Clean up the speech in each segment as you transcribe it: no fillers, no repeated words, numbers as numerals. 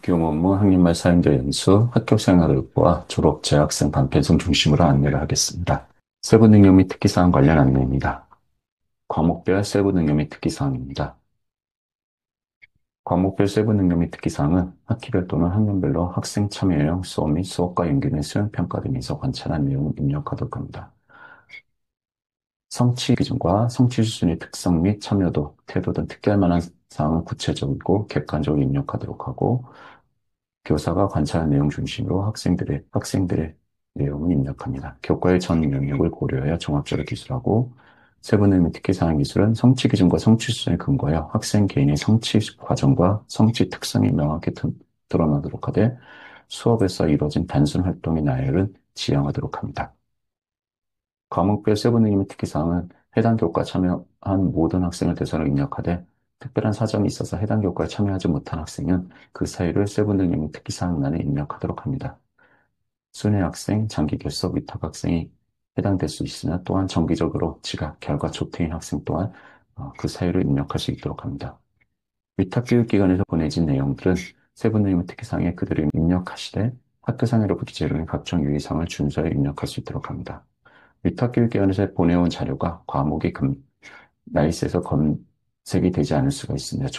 교육 업무, 학년말 사용자 연수, 학교 생활과 졸업 재학생 반편성 중심으로 안내를 하겠습니다. 세부 능력 및 특기사항 관련 안내입니다. 과목별 세부 능력 및 특기사항입니다. 과목별 세부 능력 및 특기사항은 학기별 또는 학년별로 학생 참여형 수업 및 수업과 연계된 수행평가 등에서 관찰한 내용을 입력하도록 합니다. 성취 기준과 성취 수준의 특성 및 참여도, 태도 등 특기할 만한 사항은 구체적이고 객관적으로 입력하도록 하고, 교사가 관찰한 내용 중심으로 학생들의 내용을 입력합니다. 교과의 전 영역을 고려하여 종합적으로 기술하고, 세부능 및 특기사항 기술은 성취 기준과 성취 수준에 근거하여 학생 개인의 성취 과정과 성취 특성이 명확히 드러나도록 하되, 수업에서 이루어진 단순 활동의 나열을 지향하도록 합니다. 과목별 세부능력 및 특기사항은 해당 교과 참여한 모든 학생을 대상으로 입력하되, 특별한 사정이 있어서 해당 교과에 참여하지 못한 학생은 그 사유를 세부능력 및 특기사항란에 입력하도록 합니다. 순회 학생, 장기 결석 위탁 학생이 해당될 수 있으나 또한 정기적으로 지각, 결과 조퇴인 학생 또한 그 사유를 입력할 수 있도록 합니다. 위탁교육기관에서 보내진 내용들은 세부능력 및 특기사항에 그대로 입력하시되 학교상으로부터 제공된 각종 유의사항을 준수하여 입력할 수 있도록 합니다. 위탁교육기관에서 보내온 자료가 과목이 나이스에서 검색이 되지 않을 수가 있습니다.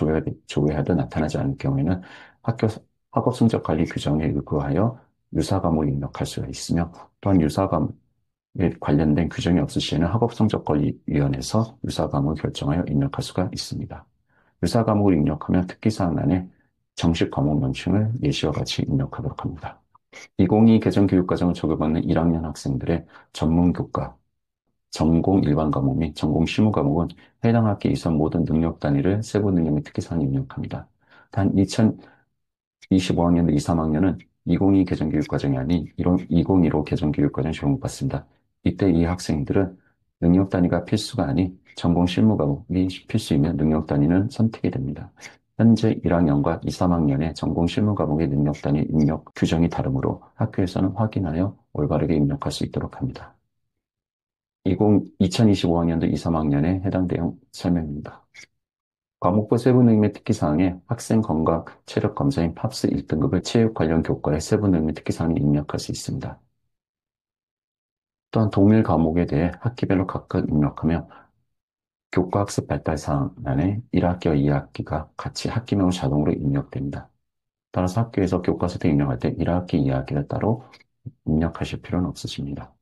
조회하도 나타나지 않을 경우에는 학교 학업 성적 관리 규정에 의거하여 유사 과목을 입력할 수가 있으며, 또한 유사 과목에 관련된 규정이 없을 시에는 학업성적관리위원회에서 유사 과목을 결정하여 입력할 수가 있습니다. 유사 과목을 입력하면 특기사항란에 정식 과목 명칭을 예시와 같이 입력하도록 합니다. 2022 개정교육과정을 적용받는 1학년 학생들의 전문교과, 전공 일반 과목 및 전공 실무 과목은 해당 학기 이선 모든 능력 단위를 세부 능력 및 특기사항에 입력합니다. 단 2025학년도 2, 3학년은 2022 개정교육과정이 아닌 2015 개정교육과정 적용받습니다. 이때 이 학생들은 능력 단위가 필수가 아닌 전공 실무 과목이 필수이며 능력 단위는 선택이 됩니다. 현재 1학년과 2, 3학년의 전공 실무 과목의 능력 단위 입력 규정이 다르므로 학교에서는 확인하여 올바르게 입력할 수 있도록 합니다. 2025학년도 2, 3학년에 해당 내용 설명입니다. 과목부 세부능력 특기사항에 학생 건강 체력 검사인 팝스 1등급을 체육 관련 교과의 세부능력 특기사항에 입력할 수 있습니다. 또한 동일 과목에 대해 학기별로 각각 입력하며 교과 학습 발달 사항란에 1학기와 2학기가 같이 학기명으로 자동으로 입력됩니다. 따라서 학교에서 교과서 등 입력할 때 1학기, 2학기를 따로 입력하실 필요는 없으십니다.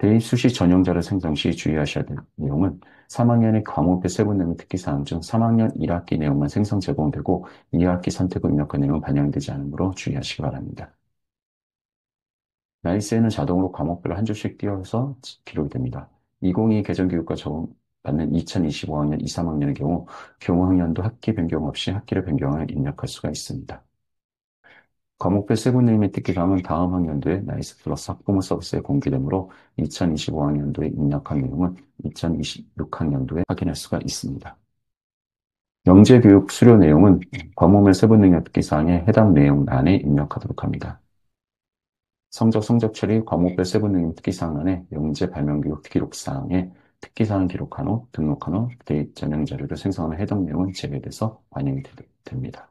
대입 수시 전형자료 생성 시 주의하셔야 될 내용은 3학년의 과목별 세부능력 특기사항 중 3학년 1학기 내용만 생성 제공되고 2학기 선택 후 입력한 내용은 반영되지 않으므로 주의하시기 바랍니다. 나이스에는 자동으로 과목별로 한 줄씩 띄어서 기록이 됩니다. 2022 개정교육과 적용받는 2025학년 2, 3학년의 경우 학년도 학기 변경 없이 학기를 변경하여 입력할 수가 있습니다. 과목별 세부능력 및 특기사항은 다음 학년도에 나이스 플러스 학부모 서비스에 공개되므로 2025학년도에 입력한 내용은 2026학년도에 확인할 수가 있습니다. 영재교육 수료 내용은 과목별 세부능력 특기사항에 해당 내용란에 입력하도록 합니다. 성적 처리 과목별 세부능력 특기사항란에 영재 발명교육 기록사항에 특기사항 기록한 후 등록한 후 대입 전형 자료를 생성하는 해당 내용은 제외돼서 반영이 됩니다.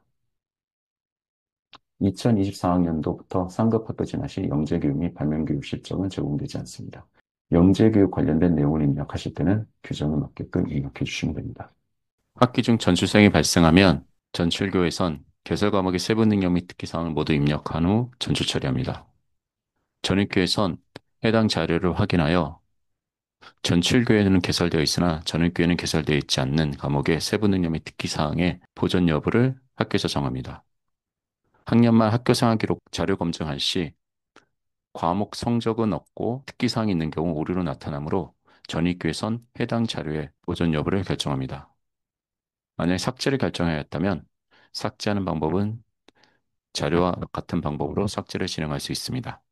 2024학년도부터 상급 학교 진학 시 영재교육 및 발명교육 실적은 제공되지 않습니다. 영재교육 관련된 내용을 입력하실 때는 규정에 맞게끔 입력해 주시면 됩니다. 학기 중 전출생이 발생하면 전출교에선 개설 과목의 세부 능력 및 특기사항을 모두 입력한 후 전출 처리합니다. 전입교에선 해당 자료를 확인하여 전출교에는 개설되어 있으나 전입교에는 개설되어 있지 않는 과목의 세부 능력 및 특기사항의 보전 여부를 학교에서 정합니다. 학년 말 학교생활 기록 자료 검증할 시 과목 성적은 없고 특기사항이 있는 경우 오류로 나타나므로 전입교에선 해당 자료의 보존 여부를 결정합니다. 만약 삭제를 결정하였다면 삭제하는 방법은 자료와 같은 방법으로 삭제를 진행할 수 있습니다.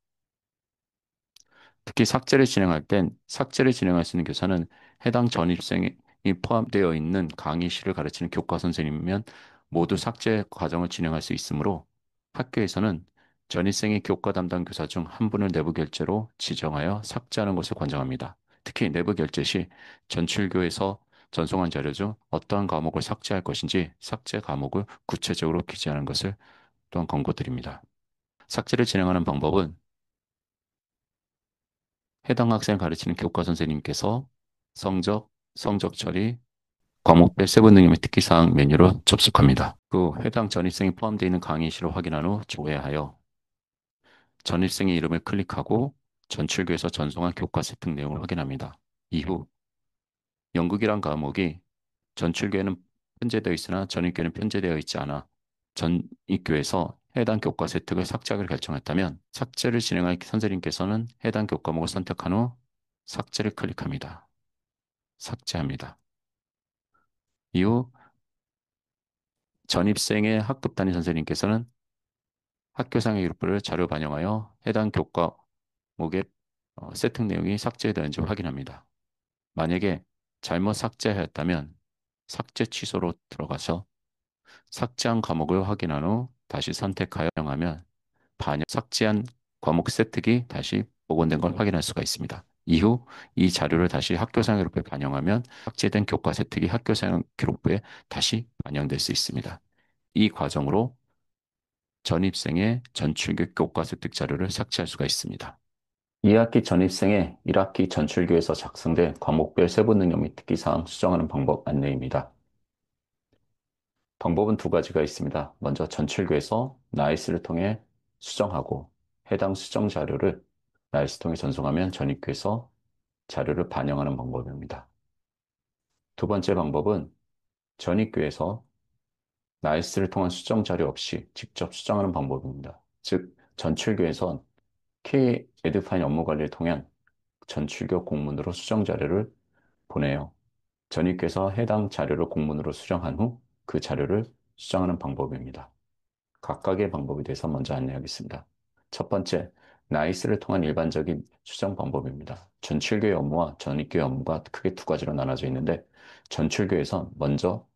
특히 삭제를 진행할 땐 삭제를 진행할 수 있는 교사는 해당 전입생이 포함되어 있는 강의실을 가르치는 교과 선생님이면 모두 삭제 과정을 진행할 수 있으므로 학교에서는 전입생이 교과 담당 교사 중 한 분을 내부 결제로 지정하여 삭제하는 것을 권장합니다. 특히 내부 결제 시 전출교에서 전송한 자료 중 어떠한 과목을 삭제할 것인지 삭제 과목을 구체적으로 기재하는 것을 또한 권고드립니다. 삭제를 진행하는 방법은 해당 학생을 가르치는 교과 선생님께서 성적 처리, 과목별 세부 능력의 특기사항 메뉴로 접속합니다. 그 해당 전입생이 포함되어 있는 강의실을 확인한 후 조회하여 전입생의 이름을 클릭하고 전출교에서 전송한 교과 세특 내용을 확인합니다. 이후 연극이란 과목이 전출교에는 편제되어 있으나 전입교에는 편제되어 있지 않아 전입교에서 해당 교과 세특을 삭제하기를 결정했다면 삭제를 진행할 선생님께서는 해당 교과목을 선택한 후 삭제를 클릭합니다. 삭제합니다. 이후 전입생의 학급 담임 선생님께서는 학교상의 기록부를 자료 반영하여 해당 교과목의 세특 내용이 삭제되었는지 확인합니다. 만약에 잘못 삭제하였다면 삭제 취소로 들어가서 삭제한 과목을 확인한 후 다시 선택하여 반영하면 삭제한 과목 세특이 다시 복원된 걸 확인할 수가 있습니다. 이후 이 자료를 다시 학교상 기록부에 반영하면 삭제된 교과 세특이 학교상 기록부에 다시 반영될 수 있습니다. 이 과정으로 전입생의 전출교 교과 습득 자료를 삭제할 수가 있습니다. 2학기 전입생의 1학기 전출교에서 작성된 과목별 세부 능력 및 특기사항 수정하는 방법 안내입니다. 방법은 두 가지가 있습니다. 먼저 전출교에서 나이스를 통해 수정하고 해당 수정 자료를 나이스 통해 전송하면 전입교에서 자료를 반영하는 방법입니다. 두 번째 방법은 전입교에서 나이스를 통한 수정 자료 없이 직접 수정하는 방법입니다. 즉, 전출교에선 K 에듀파인 업무 관리를 통한 전출교 공문으로 수정 자료를 보내요. 전입교에서 해당 자료를 공문으로 수정한 후 그 자료를 수정하는 방법입니다. 각각의 방법에 대해서 먼저 안내하겠습니다. 첫 번째, 나이스를 통한 일반적인 수정 방법입니다. 전출교의 업무와 전입교의 업무가 크게 두 가지로 나눠져 있는데 전출교에선 먼저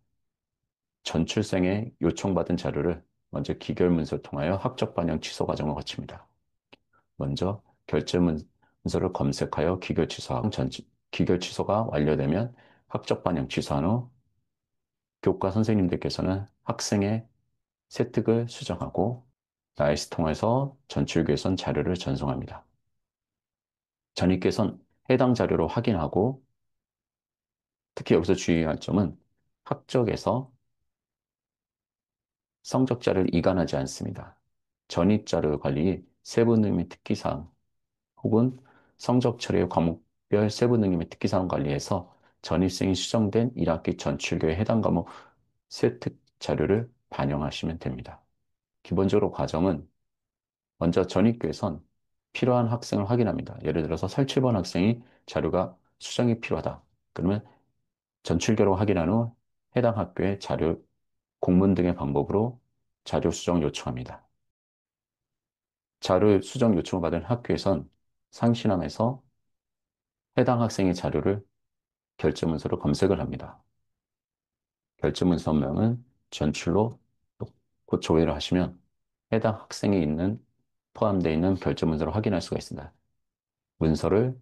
전출생의 요청받은 자료를 먼저 기결 문서를 통하여 학적 반영 취소 과정을 거칩니다. 먼저 결제 문서를 검색하여 기결 취소하고 기결 취소가 완료되면 학적 반영 취소한 후 교과 선생님들께서는 학생의 세특을 수정하고 나이스 통해서 전출교에선 자료를 전송합니다. 전입교에선 해당 자료를 확인하고 특히 여기서 주의할 점은 학적에서 성적자를 이관하지 않습니다. 전입자료 관리, 세부 능력 특기사항 혹은 성적 처리의 과목별 세부 능력의 특기사항 관리에서 전입생이 수정된 1학기 전출교의 해당 과목 세특 자료를 반영하시면 됩니다. 기본적으로 과정은 먼저 전입교에선 필요한 학생을 확인합니다. 예를 들어서 설치번 학생이 자료가 수정이 필요하다. 그러면 전출교로 확인한 후 해당 학교에 자료, 공문 등의 방법으로 자료 수정 요청합니다. 자료 수정 요청을 받은 학교에선 상신함에서 해당 학생의 자료를 결제문서로 검색을 합니다. 결제문서명은 전출로 곧 조회를 하시면 해당 학생이 포함되어 있는 결제문서를 확인할 수가 있습니다. 문서를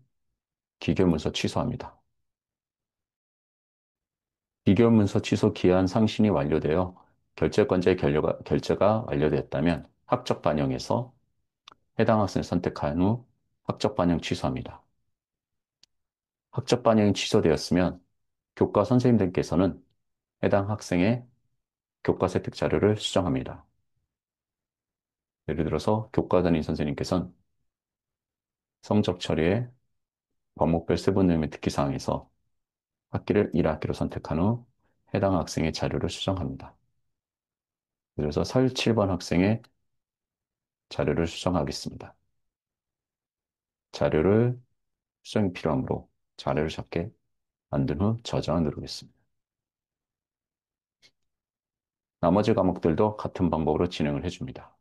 기결문서 취소합니다. 기결문서 취소 기한 상신이 완료되어 결제권자의 결제가 완료되었다면 학적 반영에서 해당 학생을 선택한 후 학적 반영 취소합니다. 학적 반영이 취소되었으면 교과 선생님들께서는 해당 학생의 교과 세특 자료를 수정합니다. 예를 들어서 교과 담임 선생님께서는 성적 처리에 과목별 세부 내용의 특기사항에서 학기를 1학기로 선택한 후 해당 학생의 자료를 수정합니다. 그래서 설 7번 학생의 자료를 수정하겠습니다. 자료를 수정이 필요하므로 자료를 작게 만든 후 저장을 누르겠습니다. 나머지 과목들도 같은 방법으로 진행을 해줍니다.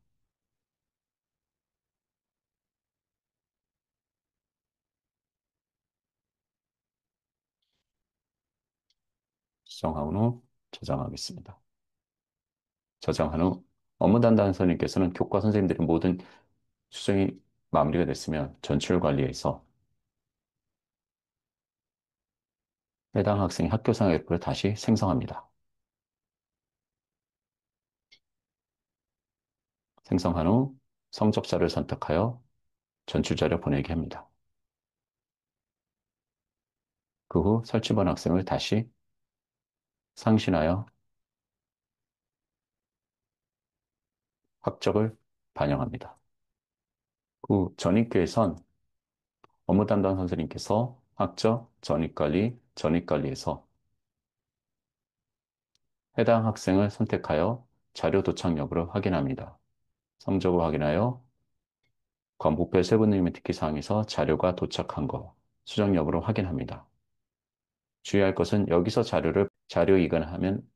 수정한 후 저장하겠습니다. 저장한 후 업무 담당 선생님께서는 교과 선생님들의 모든 수정이 마무리가 됐으면 전출 관리에서 해당 학생의 학교 생활기록부를 다시 생성합니다. 생성한 후 성적자를 선택하여 전출자료 보내게 합니다. 그 후 설치본 학생을 다시 상신하여 학적을 반영합니다. 그 전입교에선 업무 담당 선생님께서 학적, 전입관리, 전입관리에서 해당 학생을 선택하여 자료 도착 여부를 확인합니다. 성적을 확인하여 과목별 세부능력 특기사항에서 자료가 도착한 것, 수정 여부를 확인합니다. 주의할 것은 여기서 자료 이관하면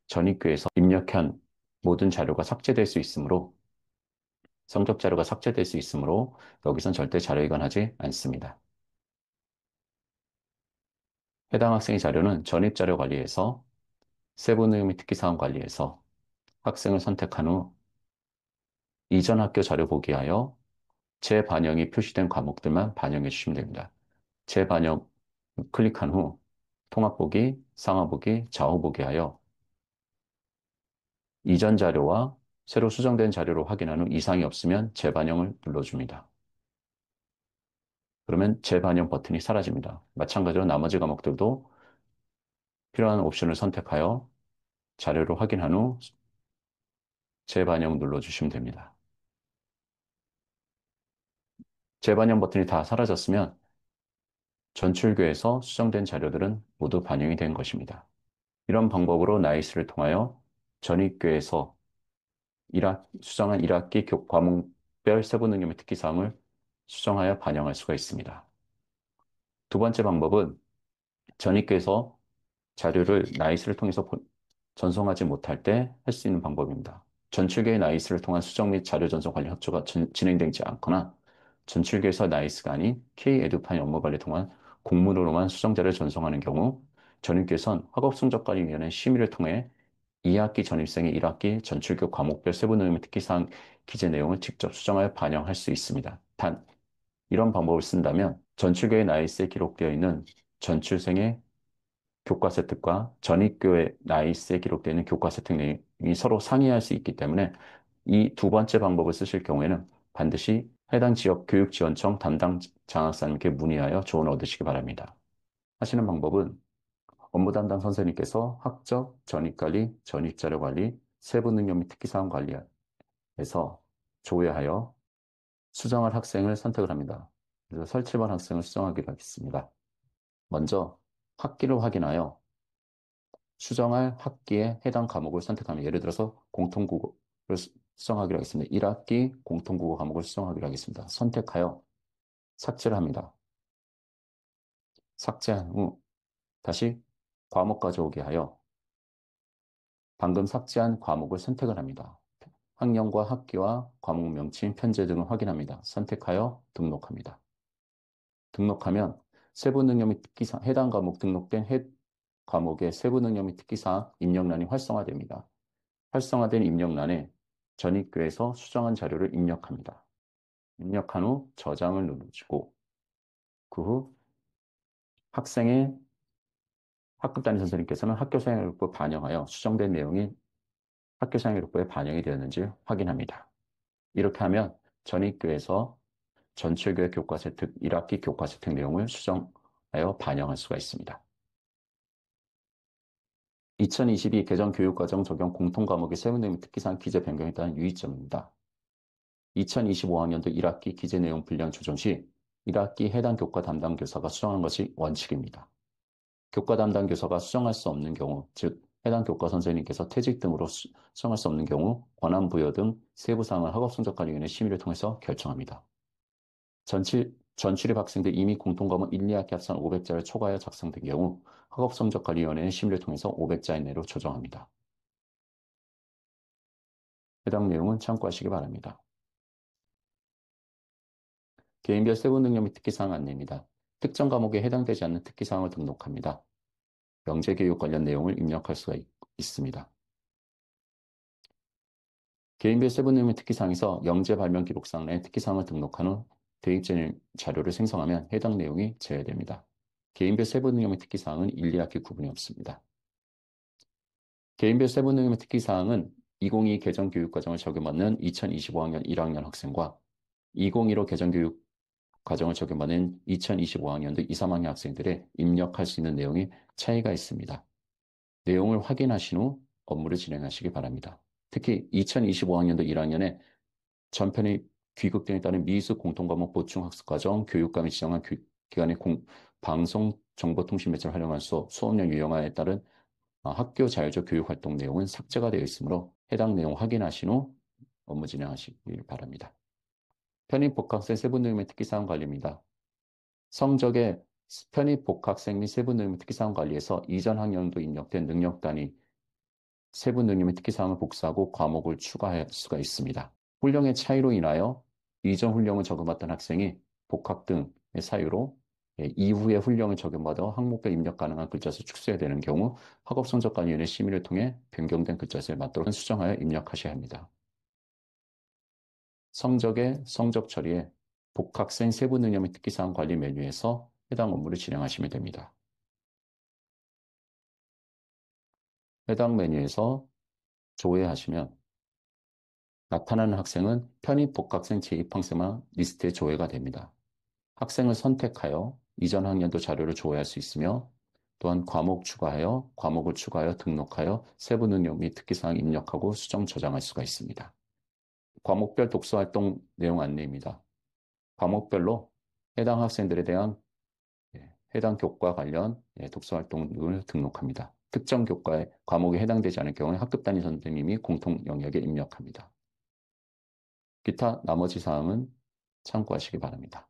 전입교에서 입력한 모든 자료가 삭제될 수 있으므로 성적 자료가 삭제될 수 있으므로 여기선 절대 자료 이관하지 않습니다. 해당 학생의 자료는 전입자료 관리에서 세부능력 및 특기사항 관리에서 학생을 선택한 후 이전 학교 자료 보기하여 재반영이 표시된 과목들만 반영해 주시면 됩니다. 재반영 클릭한 후 통합 보기, 상하 보기, 좌우 보기 하여 이전 자료와 새로 수정된 자료로 확인한 후 이상이 없으면 재반영을 눌러줍니다. 그러면 재반영 버튼이 사라집니다. 마찬가지로 나머지 과목들도 필요한 옵션을 선택하여 자료를 확인한 후 재반영 눌러주시면 됩니다. 재반영 버튼이 다 사라졌으면 전출교에서 수정된 자료들은 모두 반영이 된 것입니다. 이런 방법으로 나이스를 통하여 전입교에서 수정한 1학기 과목별 세부능력 특기사항을 수정하여 반영할 수가 있습니다. 두 번째 방법은 전입교에서 자료를 나이스를 통해서 전송하지 못할 때 할 수 있는 방법입니다. 전출계의 나이스를 통한 수정 및 자료 전송 관련 협조가 진행되지 않거나 전출계에서 나이스가 아닌 K-에듀파인 업무 관리 통한 공문으로만 수정자를 전송하는 경우 전입계선 학업성적관리위원회 심의를 통해 2학기 전입생의 1학기 전출교 과목별 세부능력 특기사항 기재 내용을 직접 수정하여 반영할 수 있습니다. 단, 이런 방법을 쓴다면 전출교의 나이스에 기록되어 있는 전출생의 교과서 획득과 전입교의 나이스에 기록되어 있는 교과서 획득 내용이 서로 상이할 수 있기 때문에 이 두 번째 방법을 쓰실 경우에는 반드시 해당 지역 교육지원청 담당 장학사님께 문의하여 조언을 얻으시기 바랍니다. 하시는 방법은 업무 담당 선생님께서 학적, 전입관리, 전입자료관리, 세부능력 및 특기사항 관리에서 조회하여 수정할 학생을 선택을 합니다. 그래서 설치반 학생을 수정하기로 하겠습니다. 먼저 학기를 확인하여 수정할 학기에 해당 과목을 선택하면 예를 들어서 공통국어를 수정하기로 하겠습니다. 1학기 공통국어 과목을 수정하기로 하겠습니다. 선택하여 삭제를 합니다. 삭제한 후 다시 과목 가져오게 하여 방금 삭제한 과목을 선택을 합니다. 학년과 학기와 과목 명칭, 편제 등을 확인합니다. 선택하여 등록합니다. 등록하면 세부능력 및 특기사항, 해당 과목 등록된 과목의 세부능력 및 특기사항 입력란이 활성화됩니다. 활성화된 입력란에 전입교에서 수정한 자료를 입력합니다. 입력한 후 저장을 누르시고 그 후 학생의 학급 담임 선생님께서는 학교생활기록부 반영하여 수정된 내용이 학교생활기록부에 반영이 되었는지 확인합니다. 이렇게 하면 전입교에서 전체교의 교과서 획득, 1학기 교과서 획득 내용을 수정하여 반영할 수가 있습니다. 2022 개정교육과정 적용 공통과목의 세부내용 특기사항 기재 변경에 따른 유의점입니다. 2025학년도 1학기 기재 내용 분량 조정 시 1학기 해당 교과 담당 교사가 수정한 것이 원칙입니다. 교과 담당 교사가 수정할 수 없는 경우, 즉 해당 교과 선생님께서 퇴직 등으로 수정할 수 없는 경우 권한 부여 등 세부 사항을 학업성적관리위원회 심의를 통해서 결정합니다. 전출입 학생들 이미 공통과목 1, 2학기 합산 500자를 초과하여 작성된 경우 학업성적관리위원회는 심의를 통해서 500자 이내로 조정합니다. 해당 내용은 참고하시기 바랍니다. 개인별 세부 능력 및 특기사항 안내입니다. 특정 과목에 해당되지 않는 특기사항을 등록합니다. 영재교육 관련 내용을 입력할 수가 있습니다. 개인별 세부 능력 및 특기사항에서 영재 발명 기록상 내 특기사항을 등록한 후 대입 자료를 생성하면 해당 내용이 제외됩니다. 개인별 세부 능력의 특기사항은 1, 2학기 구분이 없습니다. 개인별 세부 능력의 특기사항은 2022 개정교육과정을 적용받는 2025학년 1학년 학생과 2015 개정교육 과정을 적용받는 2025학년도 2, 3학년 학생들의 입력할 수 있는 내용이 차이가 있습니다. 내용을 확인하신 후 업무를 진행하시기 바랍니다. 특히 2025학년도 1학년에 전편의 귀국 등에 따른 미수 공통과목 보충학습과정 교육감이 지정한 기관의 방송정보통신 매체를 활용할 수 수업령 유형화에 따른 학교 자율적 교육활동 내용은 삭제가 되어 있으므로 해당 내용 확인하신 후 업무 진행하시길 바랍니다. 편입 복학생 세부 능력 특기사항 관리입니다. 성적의 편입 복학생 및 세부 능력 특기사항 관리에서 이전 학년도 입력된 능력 단위 세부 능력 특기사항을 복사하고 과목을 추가할 수가 있습니다. 훈령의 차이로 인하여 이전 훈령을 적용받던 학생이 복학 등의 사유로 이후에 훈령을 적용받아 항목별 입력 가능한 글자수 축소해야 되는 경우 학업성적관리위원회 심의를 통해 변경된 글자수에 맞도록 수정하여 입력하셔야 합니다. 성적의 성적 처리에 복학생 세부 능력 및 특기사항 관리 메뉴에서 해당 업무를 진행하시면 됩니다. 해당 메뉴에서 조회하시면 나타나는 학생은 편입 복학생 재입 학생만 리스트에 조회가 됩니다. 학생을 선택하여 이전 학년도 자료를 조회할 수 있으며 또한 과목을 추가하여 등록하여 세부 능력 및 특기사항 입력하고 수정 저장할 수가 있습니다. 과목별 독서활동 내용 안내입니다. 과목별로 해당 학생들에 대한 해당 교과 관련 독서활동을 등록합니다. 특정 과목에 해당되지 않을 경우에 학급 단위 선생님이 공통 영역에 입력합니다. 기타 나머지 사항은 참고하시기 바랍니다.